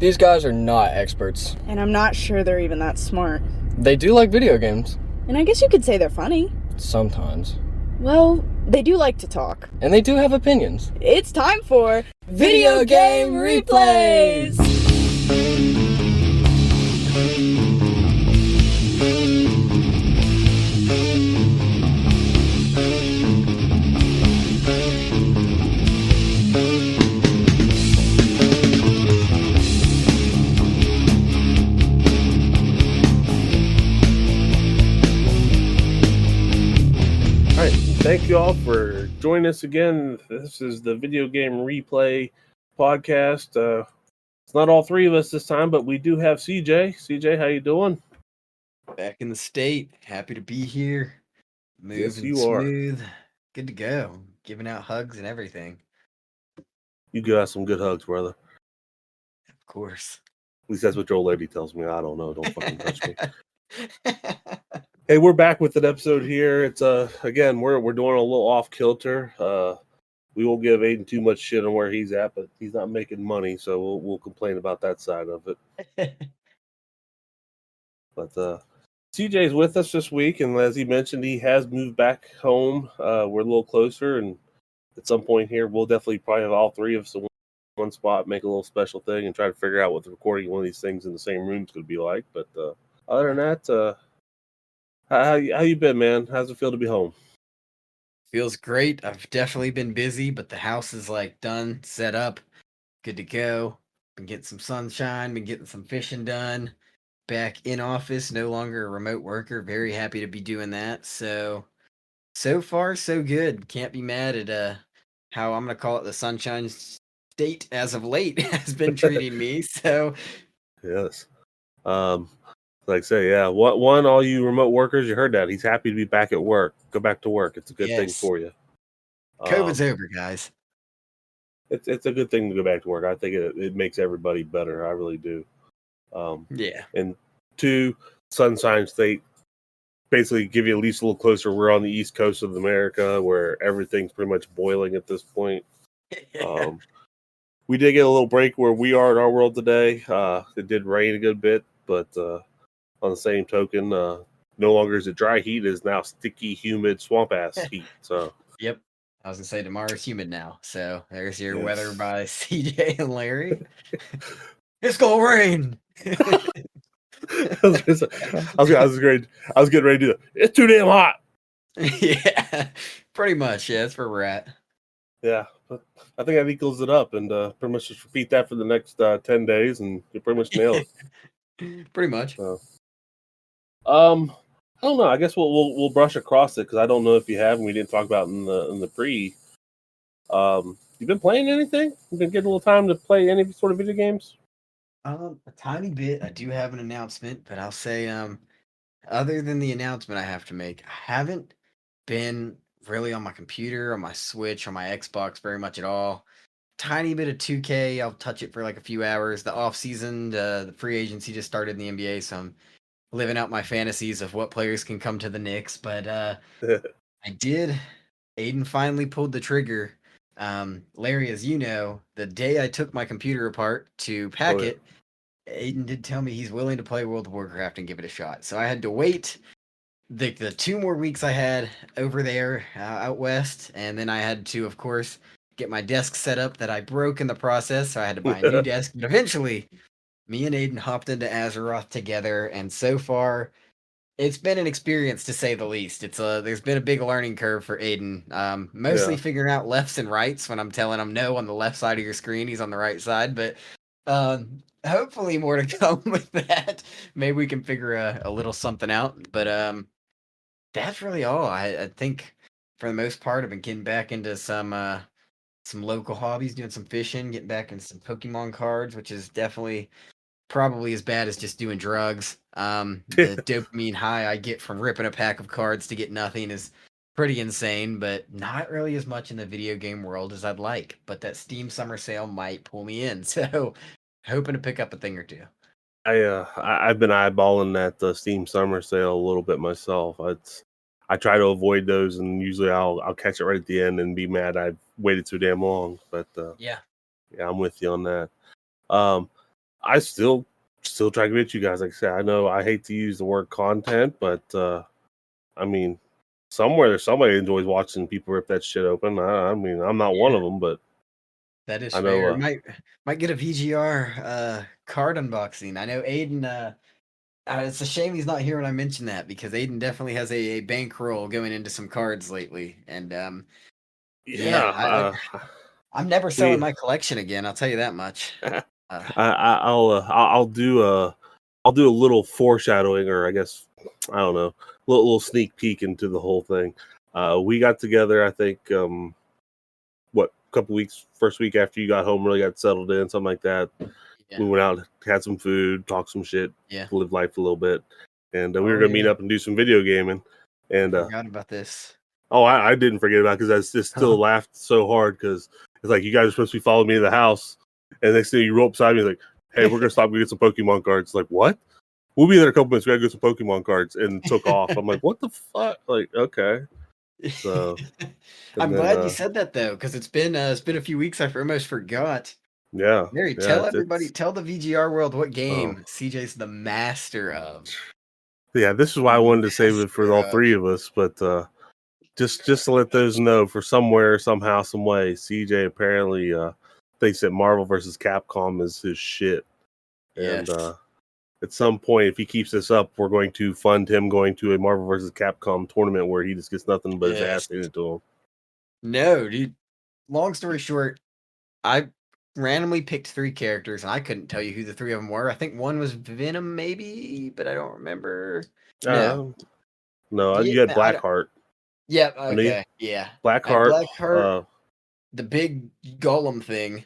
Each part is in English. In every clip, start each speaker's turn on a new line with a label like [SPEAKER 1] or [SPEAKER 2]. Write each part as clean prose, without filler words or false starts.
[SPEAKER 1] These guys are not experts.
[SPEAKER 2] And I'm not sure they're even that smart.
[SPEAKER 1] They do like video games.
[SPEAKER 2] And I guess you could say they're funny.
[SPEAKER 1] Sometimes.
[SPEAKER 2] Well, they do like to talk.
[SPEAKER 1] And they do have opinions.
[SPEAKER 2] It's time for Video Game Replays!
[SPEAKER 3] Thank you all for joining us again. This is the Video Game Replay podcast. It's not all three of us this time, but we do have CJ. CJ, how you doing?
[SPEAKER 4] Back in the state. Happy to be here. Moving
[SPEAKER 3] Yes, you
[SPEAKER 4] smooth. Good to go. Giving out hugs and everything.
[SPEAKER 3] You got some good hugs, brother.
[SPEAKER 4] Of course.
[SPEAKER 3] At least that's what your old lady tells me. I don't know. Don't fucking touch me. Hey, we're back with an episode here. It's again, we're doing a little off kilter. We won't give Aiden too much shit on where he's at, but he's not making money, so we'll complain about that side of it. But CJ's with us this week, and as he mentioned, he has moved back home. We're a little closer, and at some point here, we'll definitely probably have all three of us in one spot, make a little special thing, and try to figure out what the recording of one of these things in the same room is going to be like. But other than that, how you been, man? How's it feel to be home?
[SPEAKER 4] Feels great. I've definitely been busy, but the house is like done, set up, good to go. Been getting some sunshine, been getting some fishing done. Back in office, no longer a remote worker. Very happy to be doing that. So far, so good. Can't be mad at how I'm gonna call it the sunshine state as of late has been treating me. So
[SPEAKER 3] Yes. Like I say, yeah. One, all you remote workers, you heard that. He's happy to be back at work. Go back to work. It's a good thing for you.
[SPEAKER 4] COVID's over, guys.
[SPEAKER 3] It's a good thing to go back to work. I think it makes everybody better. I really do.
[SPEAKER 4] Yeah.
[SPEAKER 3] And two, Sunshine State basically give you at least a little closer. We're on the East Coast of America where everything's pretty much boiling at this point. We did get a little break where we are in our world today. It did rain a good bit, but on the same token, no longer is it dry heat. It is now sticky, humid, swamp-ass heat. So,
[SPEAKER 4] yep. I was going to say tomorrow's humid now. So there's your weather by CJ and Larry. It's going to rain.
[SPEAKER 3] I was getting ready to do that. It's too damn hot.
[SPEAKER 4] Yeah, pretty much. Yeah, that's where we're at.
[SPEAKER 3] Yeah, but I think that equals it up, and pretty much just repeat that for the next 10 days, and you pretty much nail it.
[SPEAKER 4] Pretty much.
[SPEAKER 3] So, I don't know. I guess we'll brush across it because I don't know if you have, and we didn't talk about in the pre. You been playing anything? You been getting a little time to play any sort of video games?
[SPEAKER 4] A tiny bit. I do have an announcement, but I'll say, other than the announcement I have to make, I haven't been really on my computer, on my Switch, on my Xbox very much at all. Tiny bit of 2K. I'll touch it for like a few hours. The off season, the free agency just started in the NBA, so I'm living out my fantasies of what players can come to the Knicks. But I did. Aiden finally pulled the trigger. Larry, as you know, the day I took my computer apart to pack it, Aiden did tell me he's willing to play World of Warcraft and give it a shot. So I had to wait the 2 more weeks I had over there out west, and then I had to, of course, get my desk set up that I broke in the process, so I had to buy a new desk. But eventually, me and Aiden hopped into Azeroth together, and so far, it's been an experience to say the least. There's been a big learning curve for Aiden. Mostly figuring out lefts and rights when I'm telling him no on the left side of your screen, he's on the right side. But hopefully more to come with that. Maybe we can figure a little something out. But that's really all. I think for the most part, I've been getting back into some local hobbies, doing some fishing, getting back into some Pokemon cards, which is definitely probably as bad as just doing drugs. The dopamine high I get from ripping a pack of cards to get nothing is pretty insane, but not really as much in the video game world as I'd like. But that Steam summer sale might pull me in, so hoping to pick up a thing or two.
[SPEAKER 3] I've been eyeballing that Steam summer sale a little bit myself. I try to avoid those, and usually I'll catch it right at the end and be mad I waited too damn long. But yeah, I'm with you on that. I still try to get you guys. Like I said, I know I hate to use the word content, but I mean, somewhere somebody enjoys watching people rip that shit open. I mean, I'm not one of them, but
[SPEAKER 4] That is
[SPEAKER 3] I
[SPEAKER 4] fair.
[SPEAKER 3] know.
[SPEAKER 4] Might get a VGR card unboxing. I know Aiden. It's a shame he's not here when I mention that because Aiden definitely has a bankroll going into some cards lately, and
[SPEAKER 3] Yeah,
[SPEAKER 4] I'm never
[SPEAKER 3] we.
[SPEAKER 4] selling my collection again. I'll tell you that much.
[SPEAKER 3] I'll do a little foreshadowing, or I guess I don't know, little sneak peek into the whole thing. We got together, I think, what, a couple weeks, first week after you got home, really got settled in, something like that.
[SPEAKER 4] Yeah.
[SPEAKER 3] We went out, had some food, talked some shit, live life a little bit, and we were gonna meet up and do some video gaming. And
[SPEAKER 4] forgot about this.
[SPEAKER 3] oh, I didn't forget about it because I just still laughed so hard because it's like you guys are supposed to be following me to the house, and next thing you roll up beside me like, hey, we're gonna stop and get some Pokemon cards. Like, what? We'll be there in a couple minutes. We gotta get some Pokemon cards, and took off. I'm like, what the fuck? Like, okay. So
[SPEAKER 4] I'm glad you said that though, because it's been a few weeks. I almost forgot.
[SPEAKER 3] Yeah.
[SPEAKER 4] Mary,
[SPEAKER 3] Yeah,
[SPEAKER 4] tell everybody, tell the VGR world what game CJ's the master of.
[SPEAKER 3] Yeah, this is why I wanted to save it for all three of us, but just to let those know, for somewhere, somehow, some way, CJ apparently thinks that Marvel versus Capcom is his shit. And at some point, if he keeps this up, we're going to fund him going to a Marvel versus Capcom tournament where he just gets nothing but his ass handed to him.
[SPEAKER 4] No, dude. Long story short, I randomly picked 3 characters, and I couldn't tell you who the 3 of them were. I think one was Venom, maybe, but I don't remember. No,
[SPEAKER 3] You had Blackheart.
[SPEAKER 4] Yep. Okay. Yeah.
[SPEAKER 3] Blackheart.
[SPEAKER 4] Blackheart, the big golem thing,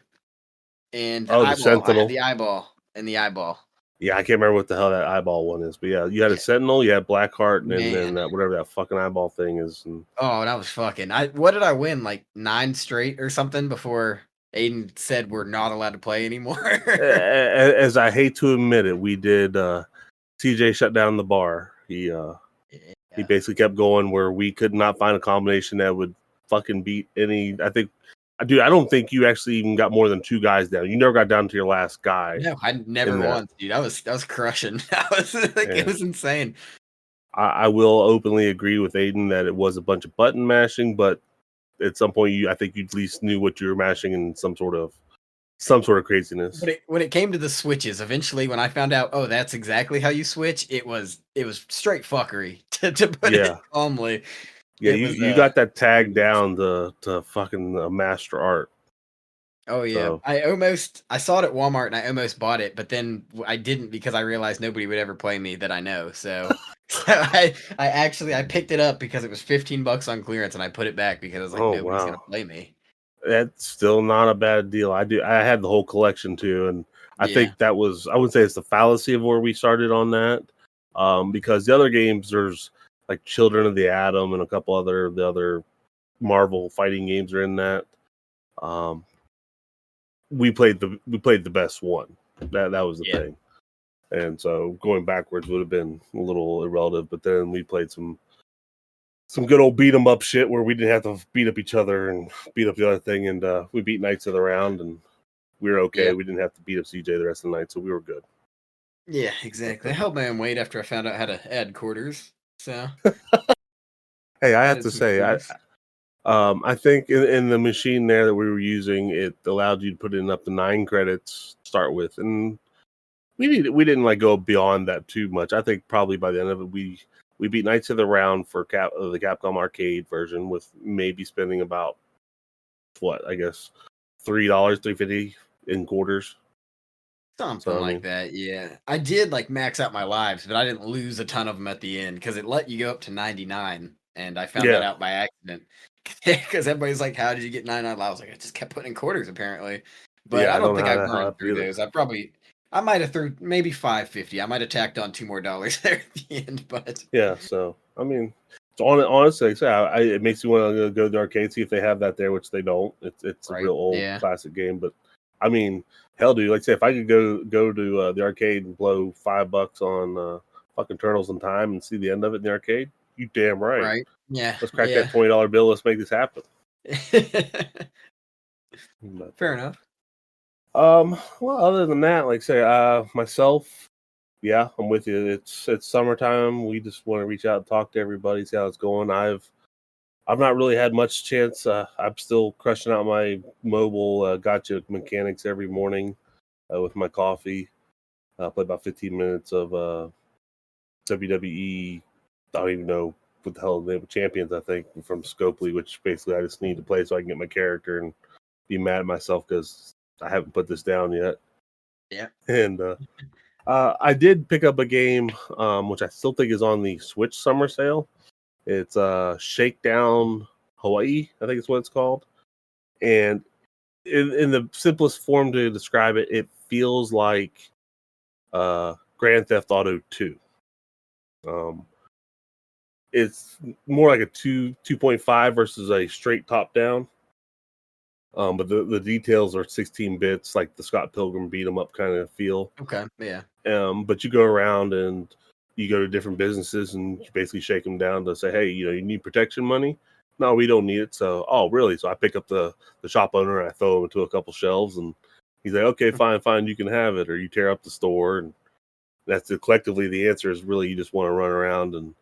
[SPEAKER 4] and the
[SPEAKER 3] the
[SPEAKER 4] eyeball.
[SPEAKER 3] Sentinel.
[SPEAKER 4] I had the eyeball and the eyeball.
[SPEAKER 3] Yeah, I can't remember what the hell that eyeball one is, but yeah, you had a Sentinel, you had Blackheart, and then whatever that fucking eyeball thing is. And
[SPEAKER 4] oh, that was fucking. What did I win? Like 9 straight or something before Aiden said we're not allowed to play anymore.
[SPEAKER 3] As I hate to admit it, we did. TJ shut down the bar. He basically kept going where we could not find a combination that would fucking beat any. I think, dude, I don't think you actually even got more than 2 guys down. You never got down to your last guy.
[SPEAKER 4] No, I never once, dude. I was crushing. I was like, it was insane.
[SPEAKER 3] I will openly agree with Aiden that it was a bunch of button mashing, but at some point, I think you at least knew what you were mashing in some sort of craziness.
[SPEAKER 4] But when it came to the switches, eventually, when I found out, oh, that's exactly how you switch, it was straight fucking to put it calmly.
[SPEAKER 3] Yeah, you got that tag down to fucking master art.
[SPEAKER 4] Oh yeah, so. I saw it at Walmart and I almost bought it, but then I didn't because I realized nobody would ever play me that I know. So, I picked it up because it was $15 on clearance, and I put it back because I was like, nobody's gonna play me.
[SPEAKER 3] That's still not a bad deal. I had the whole collection too, and I think that was, I wouldn't say it's the fallacy of where we started on that, because the other games, there's like Children of the Atom and a couple the other Marvel fighting games are in that. We played the best one. That was the thing. And so going backwards would have been a little irrelevant, but then we played some good old beat 'em up shit where we didn't have to beat up each other and beat up the other thing, and we beat Knights of the Round, and we were okay. We didn't have to beat up CJ the rest of the night, so we were good.
[SPEAKER 4] Yeah, exactly. I held my own weight after I found out how to add quarters. So
[SPEAKER 3] hey, I have to say, I think in the machine there that we were using, it allowed you to put in up to 9 credits to start with, and we didn't like go beyond that too much. I think probably by the end of it, we beat Knights of the Round for the Capcom arcade version with maybe spending about I guess $3.50 in quarters.
[SPEAKER 4] Something like that, yeah. I did like max out my lives, but I didn't lose a ton of them at the end because it let you go up to 99, and I found that out by accident. Because everybody's like, "How did you get 99?" I was like, "I just kept putting in quarters, apparently." But I don't think I burned through those. I might have threw maybe $5.50. I might have tacked on $2 more there at the end, but
[SPEAKER 3] yeah. So I mean, honestly, it makes you want to go to the arcade, see if they have that there, which they don't. It's a real old classic game, but I mean, hell, dude, like say if I could go to the arcade and blow $5 on fucking Turtles in Time and see the end of it in the arcade, you damn right.
[SPEAKER 4] Right? Yeah.
[SPEAKER 3] Let's crack that $20 bill. Let's make this happen.
[SPEAKER 4] Fair enough.
[SPEAKER 3] Well, other than that, like say, myself, yeah, I'm with you. It's summertime. We just want to reach out and talk to everybody, see how it's going. I've not really had much chance. I'm still crushing out my mobile gotcha mechanics every morning with my coffee. Play about 15 minutes of WWE. I don't even know what the hell the name of Champions, I think, from Scopely, which basically I just need to play so I can get my character and be mad at myself because I haven't put this down yet.
[SPEAKER 4] Yeah.
[SPEAKER 3] And I did pick up a game, which I still think is on the Switch summer sale. It's Shakedown Hawaii, I think is what it's called. And in the simplest form to describe it, it feels like Grand Theft Auto 2. It's more like a 2.5 versus a straight top down. But the details are 16 bits, like the Scott Pilgrim beat 'em up kind of feel.
[SPEAKER 4] Okay. Yeah.
[SPEAKER 3] But you go around and you go to different businesses and you basically shake them down to say, hey, you need protection money? No, we don't need it. So, oh, really? So I pick up the shop owner and I throw him into a couple shelves and he's like, okay, fine, you can have it. Or you tear up the store. And that's collectively the answer is really you just want to run around and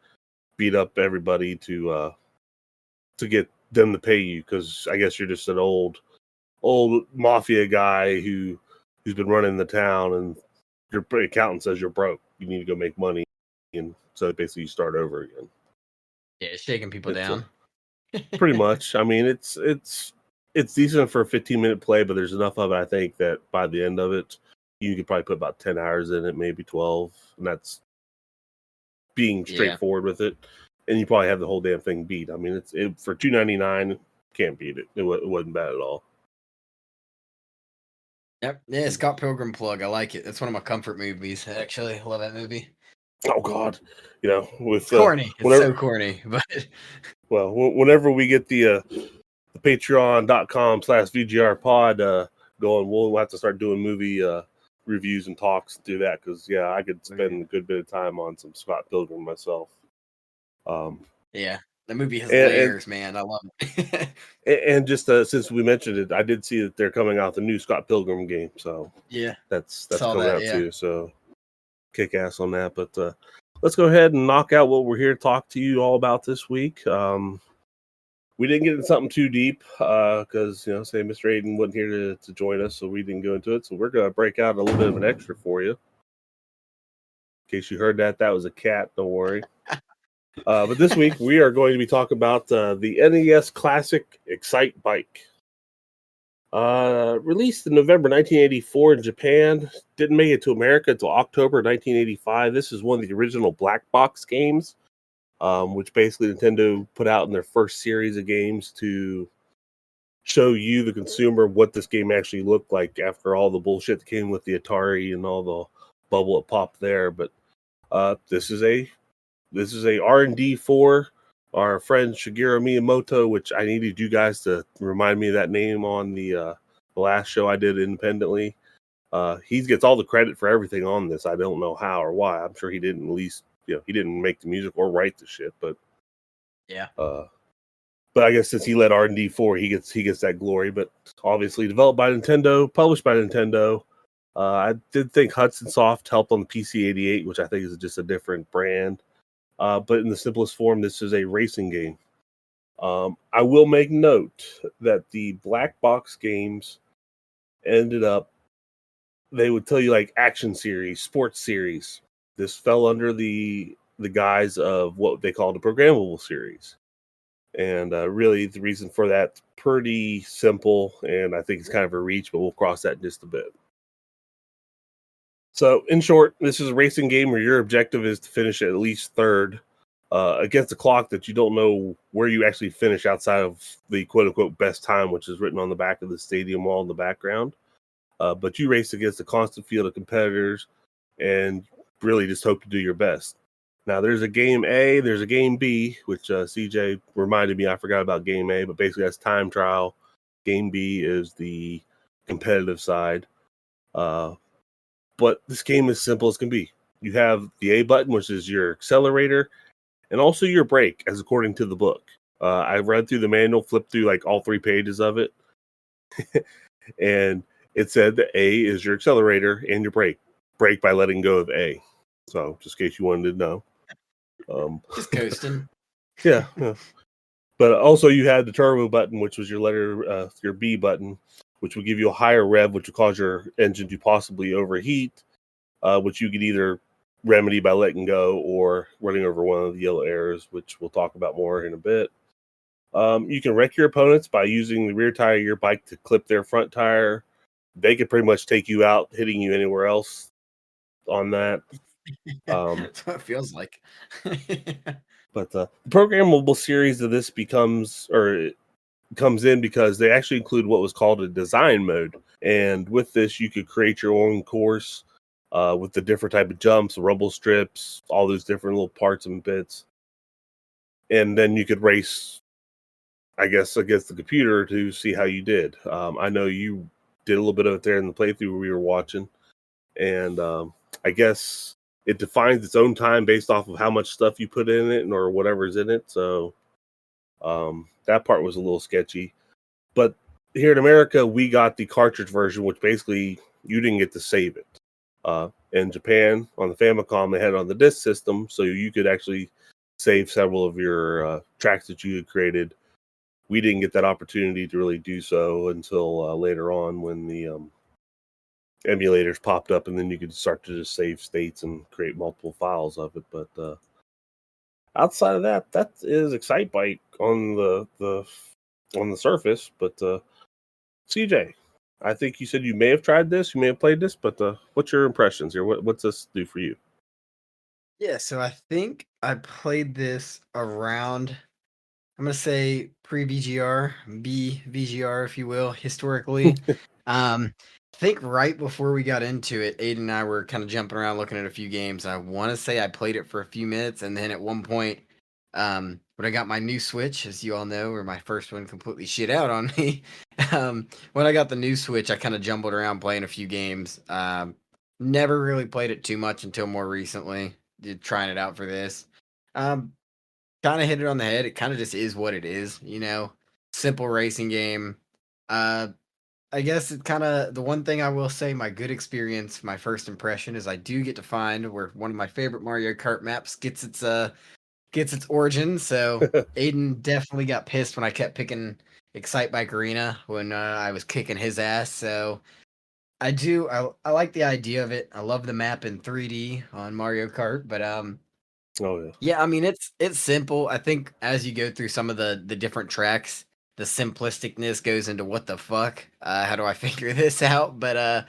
[SPEAKER 3] beat up everybody to get them to pay you because I guess you're just an old mafia guy who's been running the town and your accountant says you're broke. You need to go make money, and so basically you start over again.
[SPEAKER 4] Yeah, shaking people down.
[SPEAKER 3] Pretty much. I mean, it's decent for a 15-minute play, but there's enough of it. I think that by the end of it, you could probably put about 10 hours in it, maybe 12, and that's being straightforward with it. And you probably have the whole damn thing beat. I mean, it's for $2.99, can't beat it. It wasn't bad at all.
[SPEAKER 4] Yep. Yeah, Scott Pilgrim plug. I like it. That's one of my comfort movies. Actually, I love that movie.
[SPEAKER 3] Oh God, with
[SPEAKER 4] It's corny. It's so corny, but
[SPEAKER 3] well, whenever we get the patreon.com/VGRPOD going, we'll have to start doing movie reviews and talks and do that because I could spend a good bit of time on some Scott Pilgrim myself.
[SPEAKER 4] Yeah, the movie has layers, man. I love it.
[SPEAKER 3] And just since we mentioned it, I did see that they're coming out the new Scott Pilgrim game, so
[SPEAKER 4] yeah,
[SPEAKER 3] that's coming out too. So kick ass on that. But let's go ahead and knock out what we're here to talk to you all about this week. We didn't get into something too deep because say Mr. Aiden wasn't here to join us, so we didn't go into it. So we're gonna break out a little bit of an extra for you. In case you heard that was a cat, don't worry. But this week we are going to be talking about the NES classic ExciteBike. Released in November 1984 in Japan, didn't make it to America until October 1985. This is one of the original black box games, which basically Nintendo put out in their first series of games to show you, the consumer, what this game actually looked like after all the bullshit that came with the Atari and all the bubble that popped there. But this is a R&D for our friend Shigeru Miyamoto, which I needed you guys to remind me of that name on the last show I did independently. He gets all the credit for everything on this. I don't know how or why. I'm sure he didn't he didn't make the music or write the shit, but
[SPEAKER 4] yeah.
[SPEAKER 3] But I guess since he led R&D 4, he gets that glory. But obviously developed by Nintendo, published by Nintendo. I did think Hudson Soft helped on the PC-88, which I think is just a different brand. But in the simplest form, this is a racing game. I will make note that the black box games ended up, they would tell you like action series, sports series. This fell under the guise of what they called a programmable series. And really, the reason for that's pretty simple, and I think it's kind of a reach, but we'll cross that in just a bit. So, in short, this is a racing game where your objective is to finish at least third against a clock that you don't know where you actually finish outside of the quote-unquote best time, which is written on the back of the stadium wall in the background. But you race against a constant field of competitors and really just hope to do your best. Now, there's a game A, there's a game B, which CJ reminded me I forgot about game A, but basically that's time trial. Game B is the competitive side. But this game is simple as can be. You have the A button, which is your accelerator, and also your brake, as according to the book. I read through the manual, flipped through like all 3 pages of it. And it said that A is your accelerator and your brake. Brake by letting go of A. So, just in case you wanted to know.
[SPEAKER 4] Just coasting.
[SPEAKER 3] Yeah. But also you had the turbo button, which was your B button, which would give you a higher rev, which would cause your engine to possibly overheat, which you could either remedy by letting go or running over one of the yellow arrows, which we'll talk about more in a bit. You can wreck your opponents by using the rear tire of your bike to clip their front tire. They could pretty much take you out, hitting you anywhere else on that.
[SPEAKER 4] That's what it feels like.
[SPEAKER 3] But the programmable series of this comes in because they actually include what was called a design mode. And with this, you could create your own course with the different type of jumps, rumble strips, all those different little parts and bits. And then you could race, I guess, against the computer to see how you did. I know you did a little bit of it there in the playthrough we were watching. And I guess it defines its own time based off of how much stuff you put in it or whatever's in it. So that part was a little sketchy. But here in America, we got the cartridge version, which basically you didn't get to save it. In Japan, on the Famicom, they had it on the disc system, so you could actually save several of your tracks that you had created. We didn't get that opportunity to really do so until later on when the emulators popped up, and then you could start to just save states and create multiple files of it. But outside of that, that is ExciteBike on the surface. But CJ, I think you said you may have tried this, you may have played this, but what's your impressions here? What's this do for you?
[SPEAKER 4] Yeah, so I think I played this around, I'm gonna say pre-VGR, VGR, if you will, historically. I think right before we got into it, Aiden and I were kind of jumping around looking at a few games. I want to say I played it for a few minutes, and then at one point, when I got my new Switch, as you all know, or my first one completely shit out on me. When I got the new Switch, I kind of jumbled around playing a few games. Never really played it too much until more recently, trying it out for this. Um, Kind of hit it on the head. It kind of just is what it is, you know. Simple racing game. Uh, I guess it kind of, the one thing I will say, my good experience, my first impression is I do get to find where one of my favorite Mario Kart maps gets its origin. So Aiden definitely got pissed when I kept picking ExciteBike Arena when I was kicking his ass. So I like the idea of it. I love the map in 3D on Mario Kart, but
[SPEAKER 3] Oh yeah.
[SPEAKER 4] yeah, I mean it's simple. I think as you go through some of the different tracks, the simplisticness goes into what the fuck? How do I figure this out? But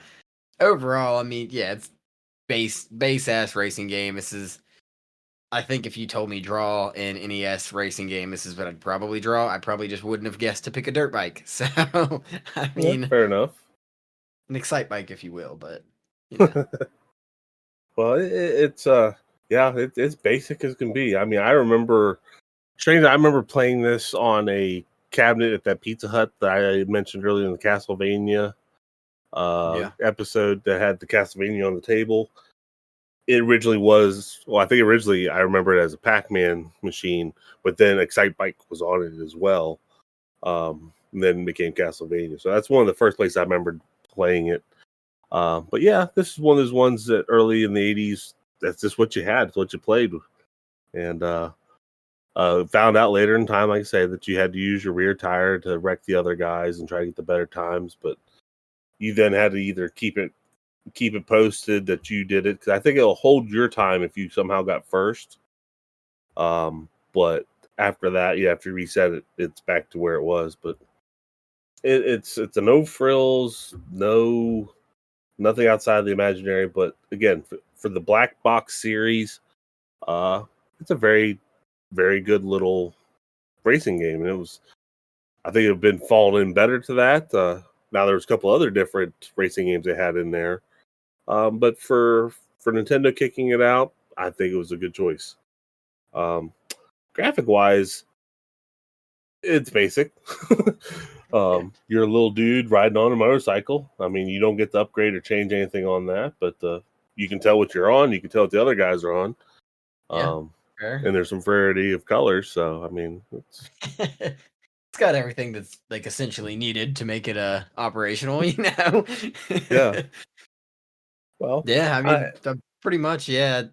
[SPEAKER 4] overall, I mean, yeah, it's base ass racing game. This is, I think if you told me draw an NES racing game, this is what I'd probably draw. I probably just wouldn't have guessed to pick a dirt bike. So I
[SPEAKER 3] Yeah,
[SPEAKER 4] mean,
[SPEAKER 3] fair enough.
[SPEAKER 4] an excite bike, if you will, but you know.
[SPEAKER 3] Well, it's it's basic as can be. I mean, I remember playing this on a cabinet at that Pizza Hut that I mentioned earlier in the Castlevania
[SPEAKER 4] Yeah.
[SPEAKER 3] episode that had the Castlevania on the table. It originally was, well, I think originally I remember it as a Pac-Man machine, but then ExciteBike was on it as well. And then became Castlevania. So that's one of the first places I remembered playing it. But yeah, this is one of those ones that early in the 80s, that's just what you had, it's what you played. And found out later in time, like I say, that you had to use your rear tire to wreck the other guys and try to get the better times. But you then had to either keep it posted that you did it, because I think it'll hold your time if you somehow got first. But after that, you have to reset it. It's back to where it was. But it's a no frills, nothing outside of the imaginary. But again, for the black box series, it's a very, very good little racing game, and it was, I think, it had been falling in better to that. Now there's a couple other different racing games they had in there, but for Nintendo kicking it out, I think it was a good choice. Graphic wise, it's basic. You're a little dude riding on a motorcycle. I mean, you don't get to upgrade or change anything on that, but you can tell what you're on. You can tell what the other guys are on.
[SPEAKER 4] Yeah. Fair.
[SPEAKER 3] And there's some variety of colors. So, I mean,
[SPEAKER 4] it's got everything that's like essentially needed to make it operational, you know.
[SPEAKER 3] Yeah. Well,
[SPEAKER 4] Yeah, I
[SPEAKER 3] I
[SPEAKER 4] mean, pretty much, yeah.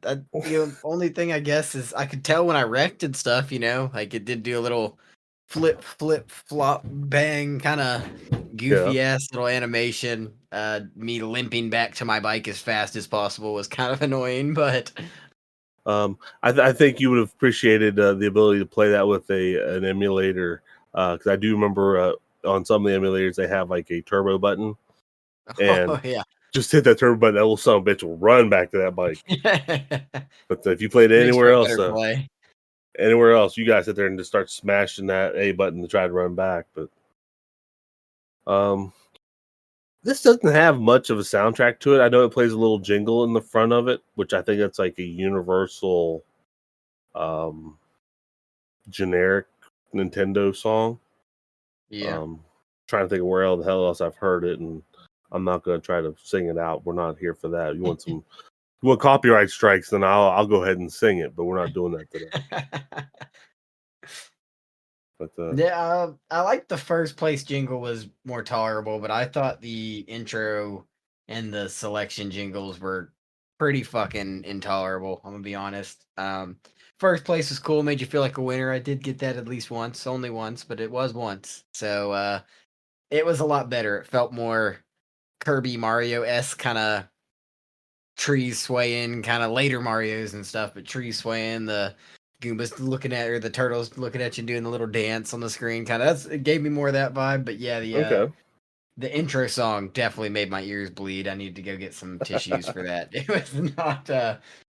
[SPEAKER 4] Only thing I guess is I could tell when I wrecked and stuff, you know, like it did do a little flip, flip, flop, bang, kind of
[SPEAKER 3] yeah.
[SPEAKER 4] goofy ass little animation. Me limping back to my bike as fast as possible was kind of annoying, but
[SPEAKER 3] I think you would have appreciated the ability to play that with an emulator, because I do remember on some of the emulators they have like a turbo button, and
[SPEAKER 4] oh yeah.
[SPEAKER 3] just hit that turbo button, that little son of a bitch will run back to that bike. But if you played it
[SPEAKER 4] Makes for
[SPEAKER 3] anywhere
[SPEAKER 4] a
[SPEAKER 3] else,
[SPEAKER 4] better play.
[SPEAKER 3] you guys sit there and just start smashing that A button to try to run back. But um, this doesn't have much of a soundtrack to it. I know it plays a little jingle in the front of it, which I think that's like a universal, um, generic Nintendo song.
[SPEAKER 4] Yeah.
[SPEAKER 3] Trying to think of where the hell else I've heard it, and I'm not going to try to sing it out. We're not here for that. You want copyright strikes, then I'll go ahead and sing it, but we're not doing that today. But
[SPEAKER 4] Yeah, I like the first place jingle was more tolerable, but I thought the intro and the selection jingles were pretty fucking intolerable. I'm gonna be honest. First place was cool, made you feel like a winner. I did get that at least once, only once, but it was once. So it was a lot better. It felt more Kirby Mario-esque, kind of trees swaying, kind of later Mario's and stuff, but trees swaying, the Goombas looking at, or the turtles looking at you doing the little dance on the screen. Kind of, it gave me more of that vibe. But yeah,
[SPEAKER 3] okay.
[SPEAKER 4] the intro song definitely made my ears bleed. I need to go get some tissues for that. It was not.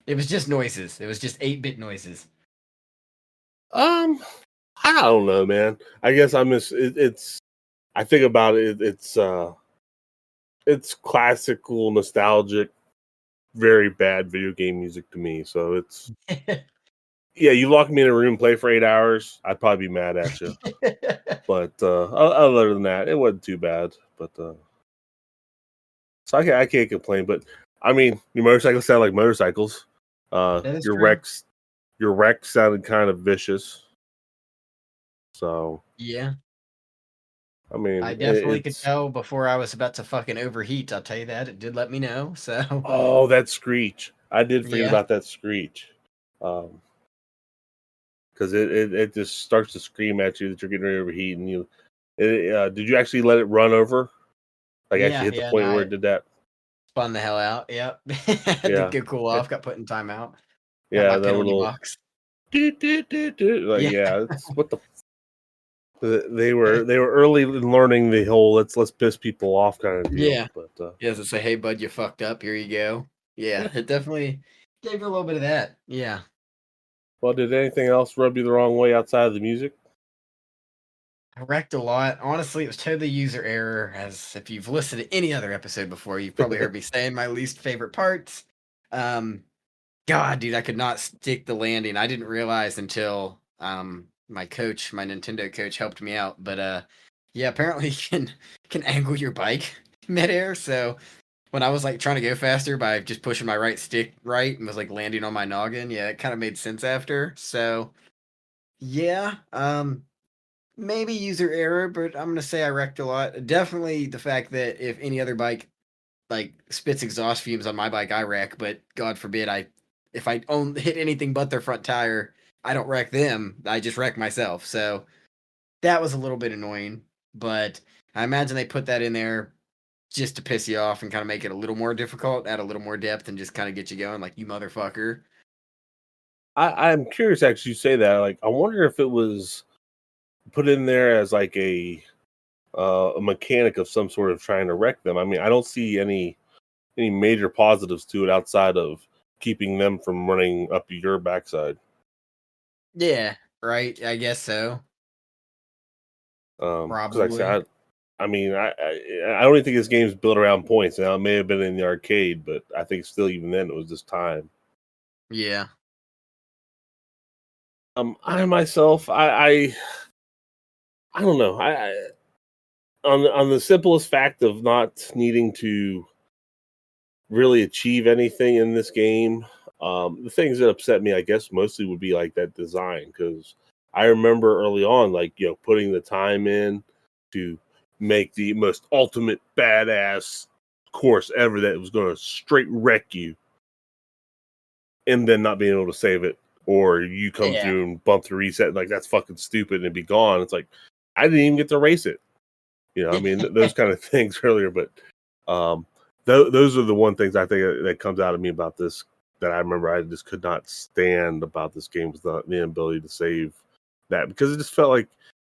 [SPEAKER 4] It was just noises. It was just 8-bit noises.
[SPEAKER 3] I don't know, man. I guess it's. I think about it. It's classical, nostalgic, very bad video game music to me. So it's yeah. You lock me in a room, and play for 8 hours, I'd probably be mad at you. But other than that, it wasn't too bad. But so I can't complain. But I mean, your motorcycles sound like motorcycles.
[SPEAKER 4] That is
[SPEAKER 3] Your
[SPEAKER 4] true.
[SPEAKER 3] wrecks sounded kind of vicious. So
[SPEAKER 4] Yeah,
[SPEAKER 3] I mean,
[SPEAKER 4] I definitely could
[SPEAKER 3] it's
[SPEAKER 4] tell before I was about to fucking overheat. I'll tell you that. It did let me know. So
[SPEAKER 3] oh, that screech! I did forget
[SPEAKER 4] yeah.
[SPEAKER 3] about that screech. Because it just starts to scream at you that you're getting ready to overheat, and did you actually let it run over? Like actually
[SPEAKER 4] Yeah,
[SPEAKER 3] hit the
[SPEAKER 4] yeah,
[SPEAKER 3] point
[SPEAKER 4] no,
[SPEAKER 3] where it did that?
[SPEAKER 4] spun the hell out. Yep. Had to
[SPEAKER 3] Yeah,
[SPEAKER 4] go cool
[SPEAKER 3] yeah,
[SPEAKER 4] off. Got put in timeout. Got
[SPEAKER 3] yeah.
[SPEAKER 4] my
[SPEAKER 3] That
[SPEAKER 4] penalty
[SPEAKER 3] little
[SPEAKER 4] box.
[SPEAKER 3] doot, doot, doot, doot. Like
[SPEAKER 4] Yeah.
[SPEAKER 3] yeah, it's what the they were early in learning the whole let's piss people off kind of deal.
[SPEAKER 4] Yeah.
[SPEAKER 3] But
[SPEAKER 4] Yes, it say, "Hey, bud, you fucked up. Here you go." Yeah, it definitely gave you a little bit of that. Yeah.
[SPEAKER 3] well, did anything else rub you the wrong way outside of the music?
[SPEAKER 4] I wrecked a lot. Honestly, it was totally user error. As if you've listened to any other episode before, you've probably heard me saying my least favorite parts. Um, God, dude, I could not stick the landing. I didn't realize until my coach, my Nintendo coach, helped me out. But yeah, apparently you can angle your bike midair. So when I was like trying to go faster by just pushing my right stick right and was like landing on my noggin, yeah, it kind of made sense after. So yeah, maybe user error, but I'm gonna say I wrecked a lot. Definitely the fact that if any other bike like spits exhaust fumes on my bike, I wreck. But God forbid if I own hit anything but their front tire, I don't wreck them. I just wreck myself. So that was a little bit annoying. But I imagine they put that in there just to piss you off and kind of make it a little more difficult, add a little more depth, and just kind of get you going, like you motherfucker.
[SPEAKER 3] I'm curious. Actually, you say that. Like, I wonder if it was put in there as like a mechanic of some sort of trying to wreck them. I mean, I don't see any major positives to it outside of keeping them from running up your backside.
[SPEAKER 4] Yeah, right. I guess so.
[SPEAKER 3] Because like I
[SPEAKER 4] Probably.
[SPEAKER 3] said, I mean, I don't even think this game's built around points. Now it may have been in the arcade, but I think still even then it was just time.
[SPEAKER 4] Yeah.
[SPEAKER 3] I myself, I don't know. On the simplest fact of not needing to really achieve anything in this game, the things that upset me, I guess, mostly would be like that design because I remember early on, like, putting the time in to make the most ultimate badass course ever that was going to straight wreck you, and then not being able to save it, or you come
[SPEAKER 4] Yeah.
[SPEAKER 3] through and bump the reset, like that's fucking stupid and be gone. It's like I didn't even get to race it. I mean, those kind of things earlier, but those are the one things I think that comes out of me about this that I remember I just could not stand about this game was the inability to save that, because it just felt like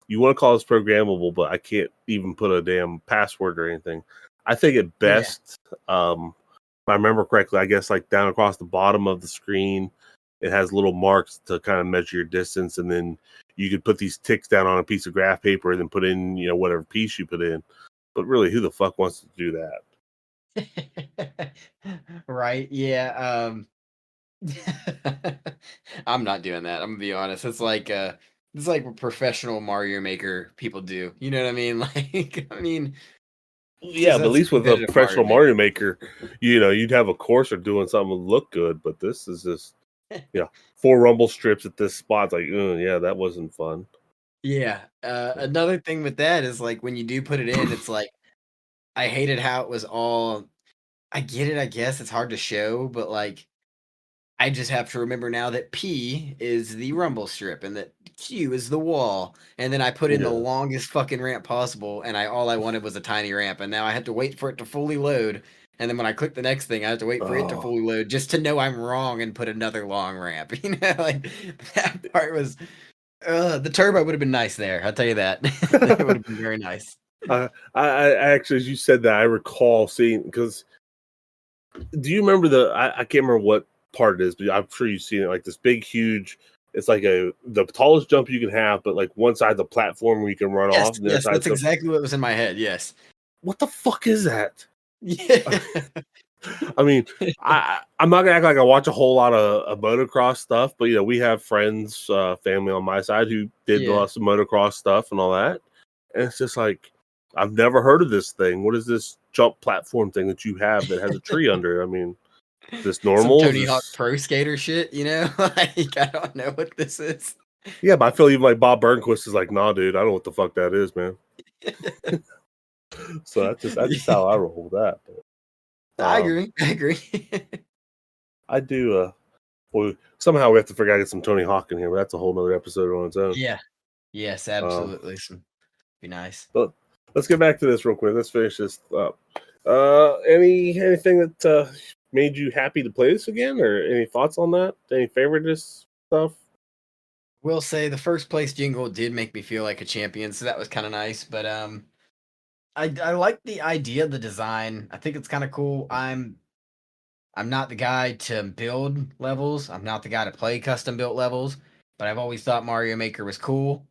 [SPEAKER 3] you want to call this programmable, but I can't even put a damn password or anything. I think at best, if I remember correctly, I guess like down across the bottom of the screen, it has little marks to kind of measure your distance, and then you could put these ticks down on a piece of graph paper and then put in, whatever piece you put in. But really, who the fuck wants to do that?
[SPEAKER 4] Right. Yeah. I'm not doing that. I'm gonna be honest. It's like what professional Mario Maker people do. You know what I mean? Like, I mean,
[SPEAKER 3] Yeah,
[SPEAKER 4] just
[SPEAKER 3] but at
[SPEAKER 4] that's
[SPEAKER 3] least with a
[SPEAKER 4] competitive Mario
[SPEAKER 3] professional
[SPEAKER 4] Maker.
[SPEAKER 3] Mario Maker, you'd have a courser doing something that look good. But this is just, 4 rumble strips at this spot. It's like, yeah, that wasn't fun.
[SPEAKER 4] Yeah. Another thing with that is like when you do put it in, it's like I hated how it was all. I get it. I guess it's hard to show, but like I just have to remember now that P is the rumble strip and that Q is the wall. And then I put in the
[SPEAKER 3] Yeah.
[SPEAKER 4] longest fucking ramp possible, and all I wanted was a tiny ramp, and now I have to wait for it to fully load. And then when I click the next thing, I have to wait for it to
[SPEAKER 3] Oh,
[SPEAKER 4] fully load just to know I'm wrong and put another long ramp. Like that part was the turbo would have been nice there. I'll tell you that. It would have been very nice.
[SPEAKER 3] I actually, as you said that, I recall seeing, because do you remember I can't remember what part it is, but I'm sure you've seen it, like this big, huge. It's like the tallest jump you can have, but like one side the platform where you can run
[SPEAKER 4] Yes,
[SPEAKER 3] off, and the other
[SPEAKER 4] yes,
[SPEAKER 3] side's
[SPEAKER 4] that's exactly what was in my head. Yes.
[SPEAKER 3] what the fuck is that?
[SPEAKER 4] Yeah.
[SPEAKER 3] I mean, I'm not gonna act like I watch a whole lot of motocross stuff, but we have friends, family on my side who did
[SPEAKER 4] Yeah.
[SPEAKER 3] lots of motocross stuff and all that, and it's just like I've never heard of this thing. What is this jump platform thing that you have that has a tree under it? I mean, is this
[SPEAKER 4] Some
[SPEAKER 3] normal? Is
[SPEAKER 4] Tony Hawk
[SPEAKER 3] this
[SPEAKER 4] Pro Skater shit, you know? Like, I don't know what this is.
[SPEAKER 3] yeah? But I feel even like Bob Burnquist is like, nah, dude, I don't know what the fuck that is, man. So that's just how I roll with that. But,
[SPEAKER 4] I agree. I agree.
[SPEAKER 3] I do. Well, somehow we have to figure out to get some Tony Hawk in here, but that's a whole nother episode on its own.
[SPEAKER 4] Yeah. Yes,
[SPEAKER 3] Um,
[SPEAKER 4] absolutely. Be nice.
[SPEAKER 3] but let's get back to this real quick. Let's finish this up. Anything that made you happy to play this again, or any thoughts on that? Any favorite stuff?
[SPEAKER 4] Will say the first place jingle did make me feel like a champion, so that was kind of nice. But I like the idea, the design. I think it's kind of cool. I'm not the guy to build levels. I'm not the guy to play custom built levels, but I've always thought Mario Maker was cool.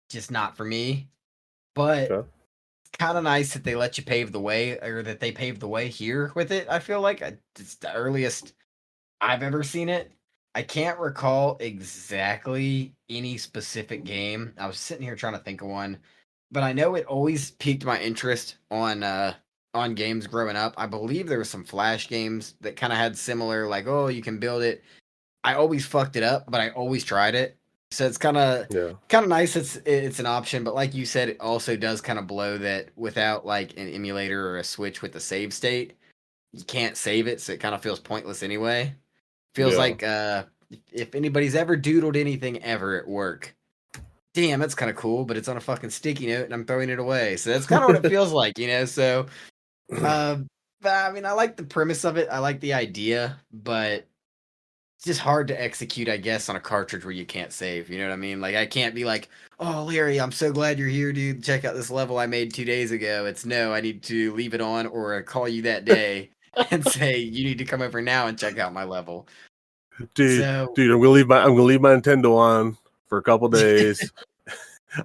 [SPEAKER 4] Just not for me. But
[SPEAKER 3] Okay.
[SPEAKER 4] kind of nice that they let you pave the way, or that they paved the way here with it. I feel like it's the earliest I've ever seen it. I can't recall exactly any specific game. I was sitting here trying to think of one, but I know it always piqued my interest on games growing up. I believe there was some Flash games that kind of had similar, like, oh, you can build it. I always fucked it up, but I always tried it. So it's
[SPEAKER 3] Yeah.
[SPEAKER 4] kind of nice. It's an option, but like you said, it also does kind of blow that without like an emulator or a switch with the save state, you can't save it, so it kind of feels pointless anyway. Feels
[SPEAKER 3] Yeah.
[SPEAKER 4] like if anybody's ever doodled anything ever at work, damn, that's kind of cool, but it's on a fucking sticky note and I'm throwing it away. So that's kind of what it feels like, you know. So, uh, but I mean, I like the premise of it. I like the idea, but it's just hard to execute, I guess, on a cartridge where you can't save. You know what I mean? Like, I can't be like, "Oh, Larry, I'm so glad you're here, dude. Check out this level I made 2 days ago." It's no, I need to leave it on or call you that day and say you need to come over now and check out my level.
[SPEAKER 3] dude,
[SPEAKER 4] So,
[SPEAKER 3] I'm gonna leave my Nintendo on for a couple days.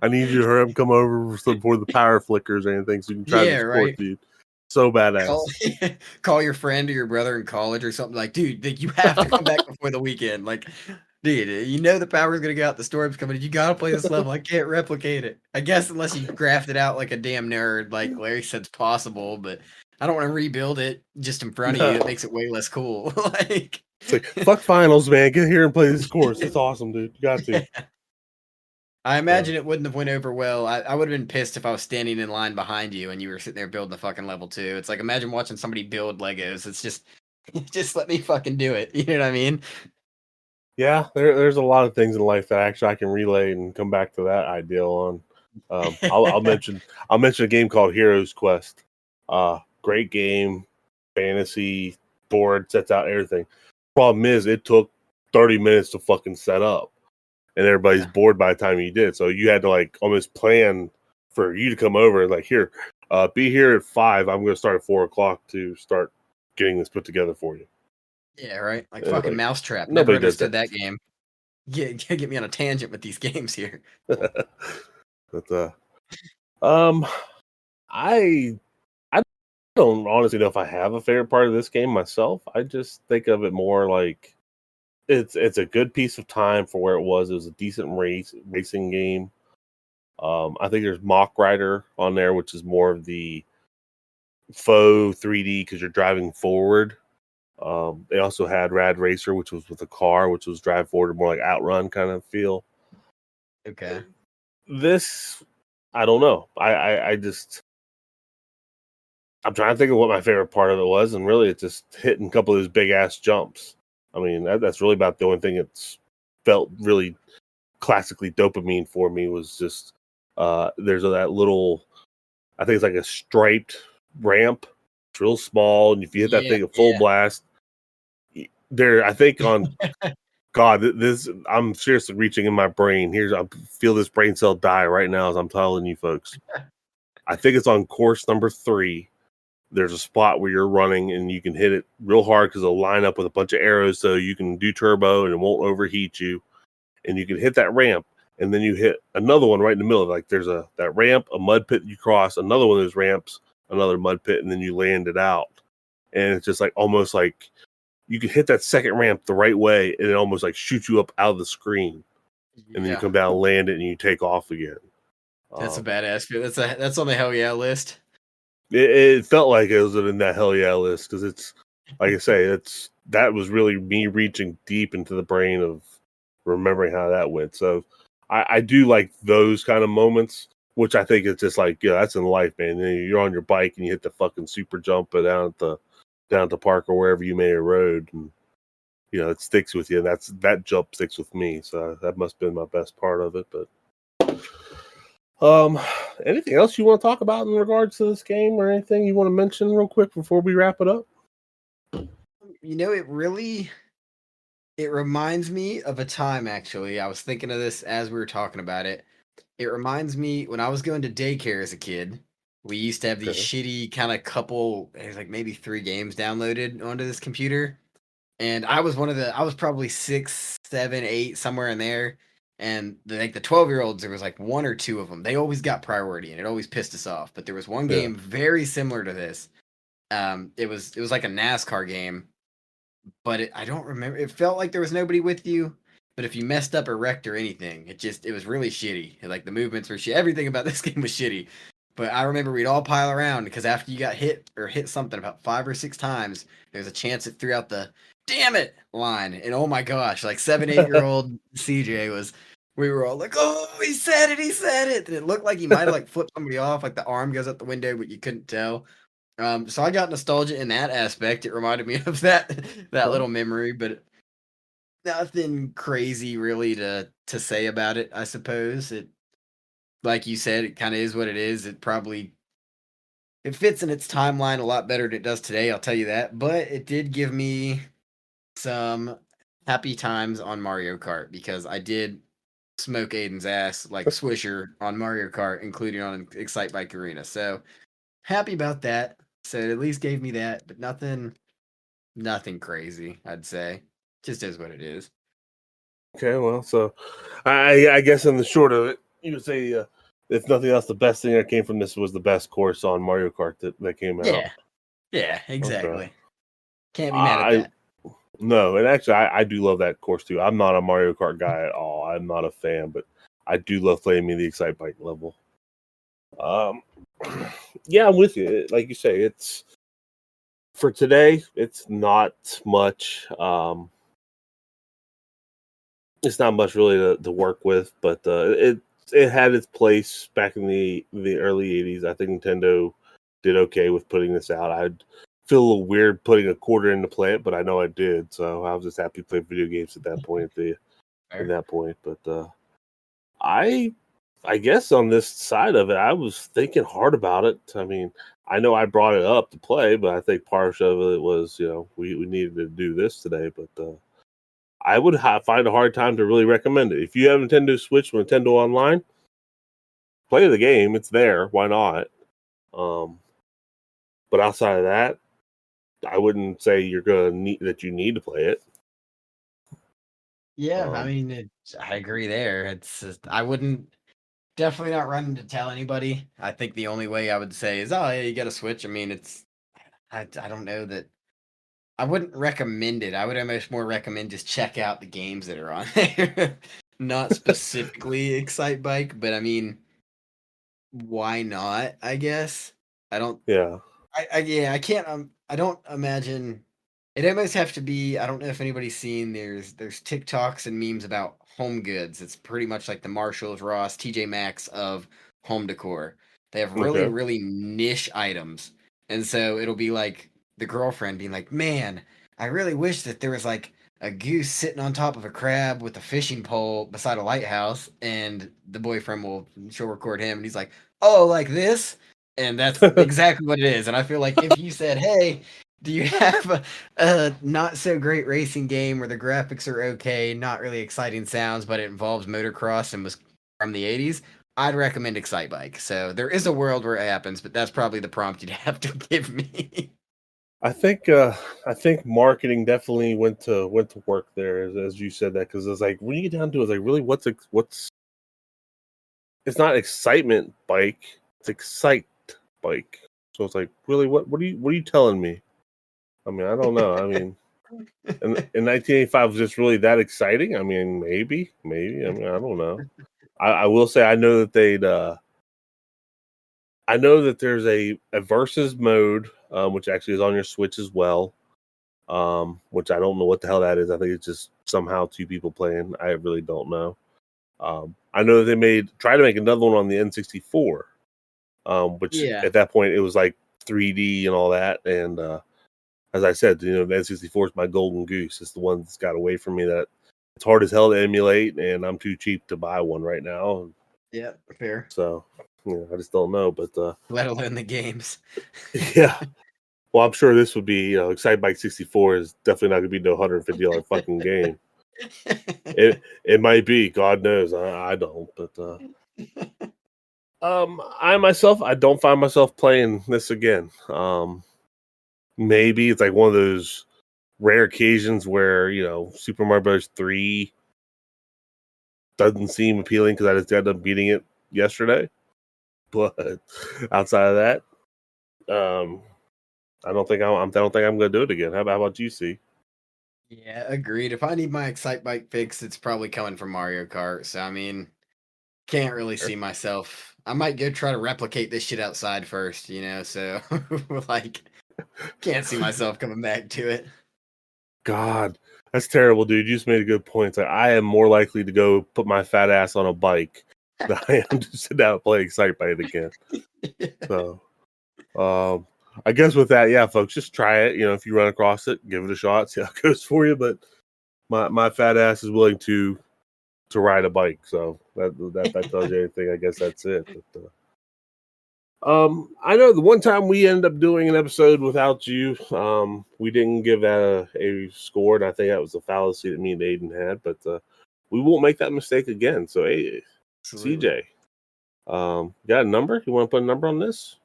[SPEAKER 3] I need you to hurry up and come over before the power flickers or anything, so you can try
[SPEAKER 4] yeah,
[SPEAKER 3] this course,
[SPEAKER 4] right.
[SPEAKER 3] dude. So
[SPEAKER 4] Call
[SPEAKER 3] badass.
[SPEAKER 4] call your friend or your brother in college or something like, dude, you have to come back before the weekend. Like, dude, you know the power's gonna go out, the storm's coming. You gotta play this level. I can't replicate it. I guess unless you graft it out like a damn nerd, like Larry said, it's possible, but I don't want to rebuild it just in front of you. It
[SPEAKER 3] No.
[SPEAKER 4] makes it way less cool. Like,
[SPEAKER 3] It's like, fuck finals, man. Get here and play this course. It's awesome, dude. You got to.
[SPEAKER 4] I imagine it wouldn't have went over well. I would have been pissed if I was standing in line behind you and you were sitting there building the fucking level 2. It's like, imagine watching somebody build Legos. It's just, just let me fucking do it. You know what I mean?
[SPEAKER 3] Yeah, there's a lot of things in life that actually I can relate and come back to that ideal on. I'll mention a game called Heroes Quest. Great game, fantasy board sets out everything. Problem is, it took 30 minutes to fucking set up, and everybody's bored by the time you did. So you had to like almost plan for you to come over and like, here, be here at 5. I'm going to start at 4:00 to start getting this put together for you.
[SPEAKER 4] Yeah, right. Like fucking Mousetrap.
[SPEAKER 3] nobody
[SPEAKER 4] Never
[SPEAKER 3] does
[SPEAKER 4] understood
[SPEAKER 3] that.
[SPEAKER 4] that game. Get me on a tangent with these games here.
[SPEAKER 3] But I don't honestly know if I have a favorite part of this game myself. I just think of it more like it's a good piece of time for where it was. It was a decent racing game. I think there's Mock Rider on there, which is more of the faux 3D because you're driving forward. They also had Rad Racer, which was with a car, which was drive forward, more like Outrun kind of feel.
[SPEAKER 4] Okay.
[SPEAKER 3] This, I don't know. I just, I'm trying to think of what my favorite part of it was, and really it's just hitting a couple of those big ass jumps. I mean, that's really about the only thing that's felt really classically dopamine for me was just there's that little, I think it's like a striped ramp. It's real small, and if you hit that thing at full blast, there, I think on God, this I'm seriously reaching in my brain. I feel this brain cell die right now as I'm telling you folks. I think it's on course number 3. There's a spot where you're running and you can hit it real hard because it'll line up with a bunch of arrows so you can do turbo and it won't overheat you. And you can hit that ramp, and then you hit another one right in the middle. Like there's that ramp, a mud pit you cross, another one of those ramps, another mud pit, and then you land it out. And it's just like almost like you can hit that second ramp the right way, and it almost like shoots you up out of the screen. And then you come down, land it, and you take off again.
[SPEAKER 4] That's a badass feel. That's on the hell yeah list.
[SPEAKER 3] It felt like it was in that hell yeah list because it's like I say, that was really me reaching deep into the brain of remembering how that went. So I do like those kind of moments, which I think it's just like, yeah, that's in life, man. You're on your bike and you hit the fucking super jump down at the park or wherever you may have rode, and it sticks with you. And that jump sticks with me. So that must have been my best part of it. But anything else you want to talk about in regards to this game, or anything you want to mention real quick before we wrap it up?
[SPEAKER 4] It reminds me of a time, actually. I was thinking of this as we were talking about it. It reminds me when I was going to daycare as a kid, we used to have these shitty kind of there's like maybe 3 games downloaded onto this computer. And I was I was probably 6, 7, 8, somewhere in there. And the 12-year-olds, there was like 1 or 2 of them. They always got priority, and it always pissed us off. But there was one game very similar to this. It was like a NASCAR game, but I don't remember. It felt like there was nobody with you. But if you messed up or wrecked or anything, it was really shitty. Like the movements were shit. Everything about this game was shitty. But I remember we'd all pile around because after you got hit something about 5 or 6 times, there's a chance it threw out the "damn it" line. And oh my gosh, like 7, 8-year-old CJ we were all like, "Oh, he said it." And it looked like he might have like flipped somebody off, like the arm goes out the window, but you couldn't tell. So I got nostalgia in that aspect. It reminded me of that little memory, but nothing crazy really to say about it, I suppose. It, like you said, it kind of is what it is. It fits in its timeline a lot better than it does today, I'll tell you that. But it did give me some happy times on Mario Kart because I did smoke Aiden's ass like Swisher on Mario Kart, including on ExciteBike Arena. So happy about that. So it at least gave me that, but nothing crazy, I'd say. Just is what it is.
[SPEAKER 3] Okay, well, so I guess in the short of it, you would say, if nothing else, the best thing that came from this was the best course on Mario Kart that came out.
[SPEAKER 4] Yeah, exactly.
[SPEAKER 3] Okay.
[SPEAKER 4] Can't be mad at that.
[SPEAKER 3] No, and actually, I do love that course too. I'm not a Mario Kart guy at all. I'm not a fan, but I do love playing the ExciteBike level. Yeah, I'm with you. Like you say, it's for today. It's not much. It's not much really to work with, but it had its place back in the early '80s. I think Nintendo did okay with putting this out. I'd feel a little weird putting a quarter in to play it, but I know I did, so I was just happy to play video games at that point. At that point, but I guess on this side of it, I was thinking hard about it. I mean, I know I brought it up to play, but I think part of it was, we needed to do this today. But I would find a hard time to really recommend it. If you have Nintendo Switch with Nintendo Online, play the game. It's there. Why not? But outside of that, I wouldn't say you're gonna need that you need to play it.
[SPEAKER 4] Yeah, I mean, I agree there. It's just, I wouldn't definitely not running to tell anybody. I think the only way I would say is, oh, yeah, you got to switch. I mean, I don't know that I wouldn't recommend it. I would almost more recommend just check out the games that are on there, not specifically ExciteBike, but I mean, why not? I guess I don't.
[SPEAKER 3] Yeah.
[SPEAKER 4] Yeah, I can't. I don't imagine. It almost have to be. I don't know if anybody's seen. There's TikToks and memes about home goods. It's pretty much like the Marshalls, Ross, TJ Maxx of home decor. They have really
[SPEAKER 3] Okay.
[SPEAKER 4] really niche items, and so it'll be like the girlfriend being like, "Man, I really wish that there was like a goose sitting on top of a crab with a fishing pole beside a lighthouse," and the boyfriend she'll record him, and he's like, "Oh, like this." And that's exactly what it is. And I feel like if you said, "Hey, do you have a not so great racing game where the graphics are okay, not really exciting sounds, but it involves motocross and was from the '80s?" I'd recommend ExciteBike. So there is a world where it happens, but that's probably the prompt you'd have to give me.
[SPEAKER 3] I think marketing definitely went to work there as you said that, because it's like when you get down to it, it's like really what's it's not excitement bike, it's excite bike. So it's like really what are you telling me? I mean, I don't know. I mean, in 1985 was just really that exciting? I mean, maybe. I mean, I don't know. I will say I know that I know that there's a versus mode, which actually is on your Switch as well. Which I don't know what the hell that is. I think it's just somehow two people playing. I really don't know. I know that they try to make another one on the N64, which
[SPEAKER 4] Yeah.
[SPEAKER 3] at that point it was like 3D and all that. And as I said, the N64 is my golden goose. It's the one that's got away from me that it's hard as hell to emulate, and I'm too cheap to buy one right now.
[SPEAKER 4] Yeah, fair.
[SPEAKER 3] So I just don't know. But
[SPEAKER 4] Let alone the games.
[SPEAKER 3] yeah. Well, I'm sure this would be, ExciteBike 64 is definitely not going to be no $150 fucking game. It might be, God knows. I don't, but I myself, I don't find myself playing this again. Maybe it's like one of those rare occasions where Super Mario Bros. 3 doesn't seem appealing because I just ended up beating it yesterday. But outside of that, I don't think I don't think I'm going to do it again. How about you, C?
[SPEAKER 4] Yeah, agreed. If I need my ExciteBike fix, it's probably coming from Mario Kart. So I mean, can't really see myself. I might go try to replicate this shit outside first, so like can't see myself coming back to it.
[SPEAKER 3] God, that's terrible, dude. You just made a good point. It's like I am more likely to go put my fat ass on a bike than I am to sit down and play ExciteBike again. So, I guess with that, yeah, folks, just try it. If you run across it, give it a shot, see how it goes for you. But my fat ass is willing to ride a bike, so that tells you anything. I guess that's it. But, I know the one time we ended up doing an episode without you, we didn't give that a score, and I think that was a fallacy that me and Aiden had, but we won't make that mistake again. So, hey,
[SPEAKER 4] Absolutely.
[SPEAKER 3] CJ, you got a number? You want to put a number on this?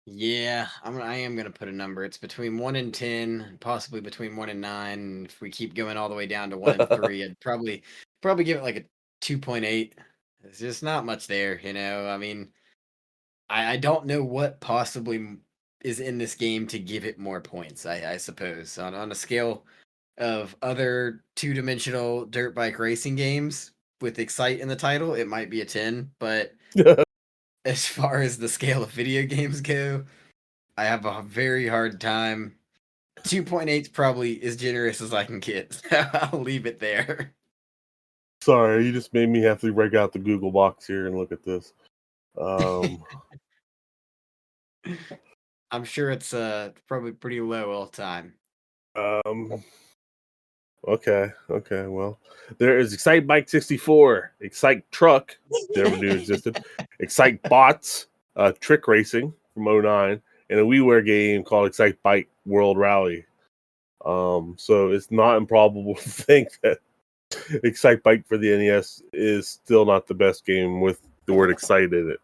[SPEAKER 4] Yeah, I am gonna put a number. It's between 1 and 10, possibly between 1 and 9. If we keep going all the way down to 1 and 3, I'd probably give it like a 2.8. There's just not much there. I mean, I don't know what possibly is in this game to give it more points. I suppose on a scale of other two-dimensional dirt bike racing games with Excite in the title, it might be a 10. But as far as the scale of video games go, I have a very hard time. 2.8 is probably as generous as I can get. So I'll leave it there.
[SPEAKER 3] Sorry, you just made me have to break out the Google box here and look at this.
[SPEAKER 4] I'm sure it's probably pretty low all the time.
[SPEAKER 3] Okay. Well, there is ExciteBike 64, Excite Truck, never knew existed, Excite Bots, Trick Racing from 09, and a WiiWare game called ExciteBike World Rally. So it's not improbable to think that ExciteBike for the NES is still not the best game with the word "excite" in it.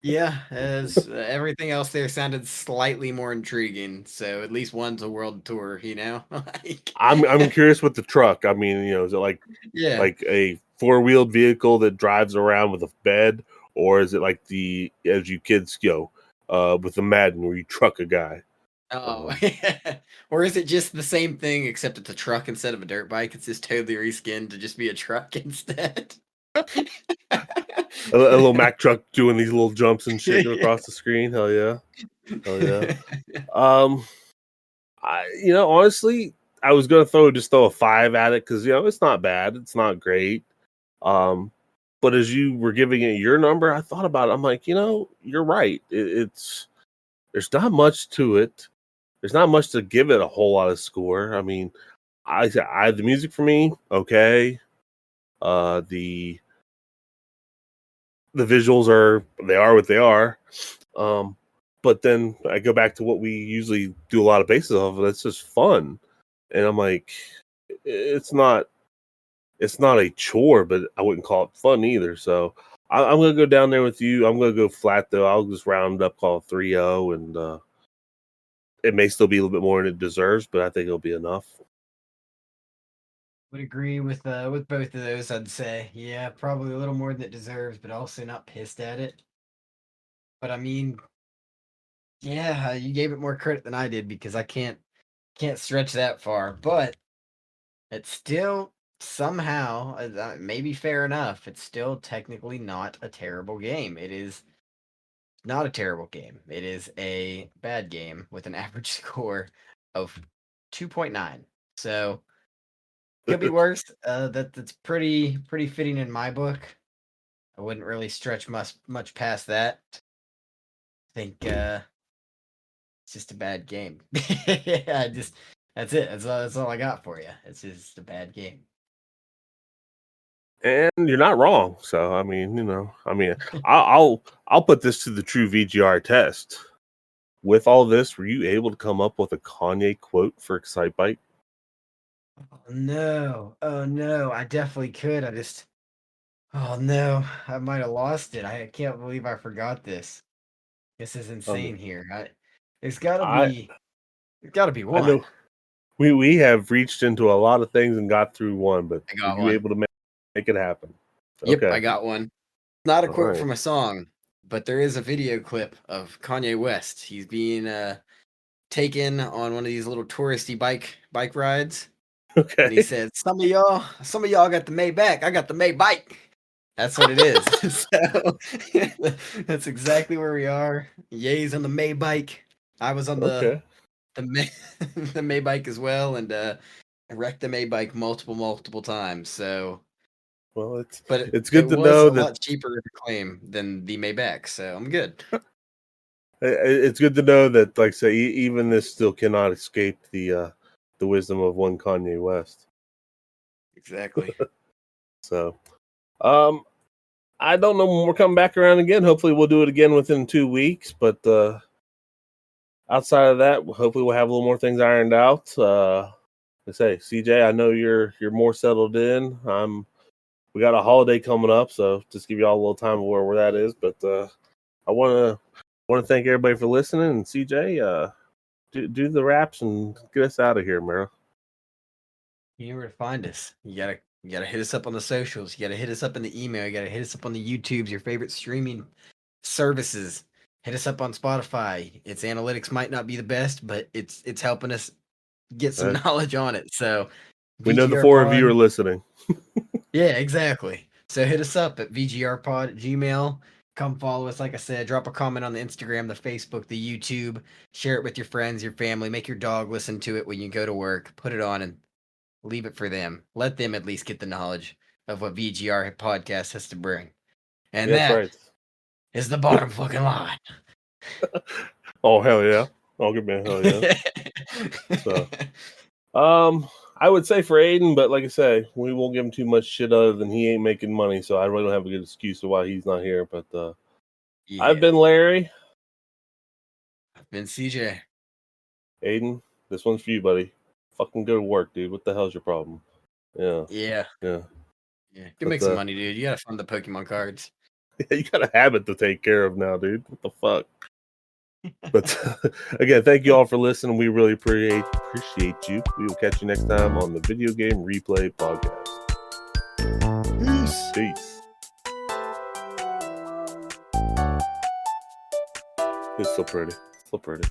[SPEAKER 4] Yeah, as everything else there sounded slightly more intriguing. So at least one's a world tour, you know. Like,
[SPEAKER 3] I'm curious with the truck. I mean, is it
[SPEAKER 4] yeah.
[SPEAKER 3] like a four-wheeled vehicle that drives around with a bed, or is it like the as you kids go with the Madden where you truck a guy?
[SPEAKER 4] Oh, or is it just the same thing except it's a truck instead of a dirt bike? It's just totally reskinned to just be a truck instead.
[SPEAKER 3] A little Mack truck doing these little jumps and shit across the screen. Hell yeah. Um, honestly, I was gonna throw a 5 at it because it's not bad. It's not great. But as you were giving it your number, I thought about it. I'm like, you're right. There's not much to it. There's not much to give it a whole lot of score. I mean, the music for me, okay. The visuals are what they are. But then I go back to what we usually do a lot of bases of. That's just fun, and I'm like, it's not a chore, but I wouldn't call it fun either. So I'm gonna go down there with you. I'm gonna go flat though. I'll just round it up, call it 3-0, and it may still be a little bit more than it deserves, but I think it'll be enough.
[SPEAKER 4] Would agree with both of those. I'd say, yeah, probably a little more than it deserves, but also not pissed at it. But I mean, yeah, you gave it more credit than I did because I can't stretch that far. But it's still somehow maybe fair enough. It's still technically not a terrible game. It is not a terrible game. It is a bad game with an average score of 2.9. So could be worse. That's pretty fitting in my book. I wouldn't really stretch much past that. I think it's just a bad game. Yeah, that's it. That's all I got for you. It's just a bad game.
[SPEAKER 3] And you're not wrong. So I mean, I'll put this to the true VGR test. With all this, were you able to come up with a Kanye quote for ExciteBike?
[SPEAKER 4] Oh no, I definitely could. Oh no, I might have lost it. I can't believe I forgot this. This is insane here. There's gotta
[SPEAKER 3] I
[SPEAKER 4] be
[SPEAKER 3] I
[SPEAKER 4] one.
[SPEAKER 3] know we have reached into a lot of things and got through one, but
[SPEAKER 4] I
[SPEAKER 3] were
[SPEAKER 4] got
[SPEAKER 3] you
[SPEAKER 4] one.
[SPEAKER 3] able to make it happen?
[SPEAKER 4] Yep,
[SPEAKER 3] Okay.
[SPEAKER 4] I got one. Not a
[SPEAKER 3] All
[SPEAKER 4] quote
[SPEAKER 3] right.
[SPEAKER 4] from a song, but there is a video clip of Kanye West. He's being taken on one of these little touristy bike rides, and he
[SPEAKER 3] Okay.
[SPEAKER 4] said, some of y'all got the Maybach. I got the Maybike." That's what it is. So that's exactly where we are. Ye's on the Maybike. I was on
[SPEAKER 3] Okay.
[SPEAKER 4] the the Maybike as well, and I wrecked the Maybike multiple times. So,
[SPEAKER 3] Well,
[SPEAKER 4] but
[SPEAKER 3] it's
[SPEAKER 4] it
[SPEAKER 3] good to
[SPEAKER 4] was
[SPEAKER 3] know
[SPEAKER 4] a
[SPEAKER 3] that
[SPEAKER 4] lot cheaper to claim than the Maybach, so I'm good.
[SPEAKER 3] it's good to know that, like I say, even this still cannot escape the wisdom of one Kanye West.
[SPEAKER 4] Exactly.
[SPEAKER 3] So, um, I don't know when we're coming back around again. Hopefully, we'll do it again within 2 weeks. But outside of that, hopefully, we'll have a little more things ironed out. I say, CJ, I know you're more settled in. We got a holiday coming up, so just give you all a little time of where that is. But I want to thank everybody for listening. And CJ, do the raps and get us out of here, Mara.
[SPEAKER 4] You know where to find us. You gotta hit us up on the socials. You gotta hit us up in the email. You gotta hit us up on the YouTubes, your favorite streaming services. Hit us up on Spotify. Its analytics might not be the best, but it's helping us get some
[SPEAKER 3] Uh,
[SPEAKER 4] knowledge on it. So
[SPEAKER 3] we know the
[SPEAKER 4] VGR
[SPEAKER 3] 4 of you
[SPEAKER 4] Pod.
[SPEAKER 3] are listening.
[SPEAKER 4] Yeah, exactly. So hit us up at VGRPod at Gmail. Come follow us. Like I said, drop a comment on the Instagram, the Facebook, the YouTube. Share it with your friends, your family. Make your dog listen to it when you go to work. Put it on and leave it for them. Let them at least get the knowledge. of what VGR podcast has to bring. And
[SPEAKER 3] That's
[SPEAKER 4] that
[SPEAKER 3] right.
[SPEAKER 4] is the bottom fucking line.
[SPEAKER 3] Oh hell yeah! Oh good man, hell yeah. So, I would say for Aiden, but like I say, we won't give him too much shit other than he ain't making money. So I really don't have a good excuse of why he's not here. But
[SPEAKER 4] Yeah.
[SPEAKER 3] I've been Larry.
[SPEAKER 4] I've been CJ.
[SPEAKER 3] Aiden, this one's for you, buddy. Fucking go to work, dude. What the hell's your problem? Yeah,
[SPEAKER 4] Yeah.
[SPEAKER 3] yeah.
[SPEAKER 4] Yeah. Go
[SPEAKER 3] But,
[SPEAKER 4] make some money, dude. You gotta fund the Pokemon cards.
[SPEAKER 3] You got a habit to take care of now, dude. What the fuck? But again, thank you all for listening. We really appreciate you. We will catch you next time on the Video Game Replay Podcast. Peace. It's so pretty. So pretty.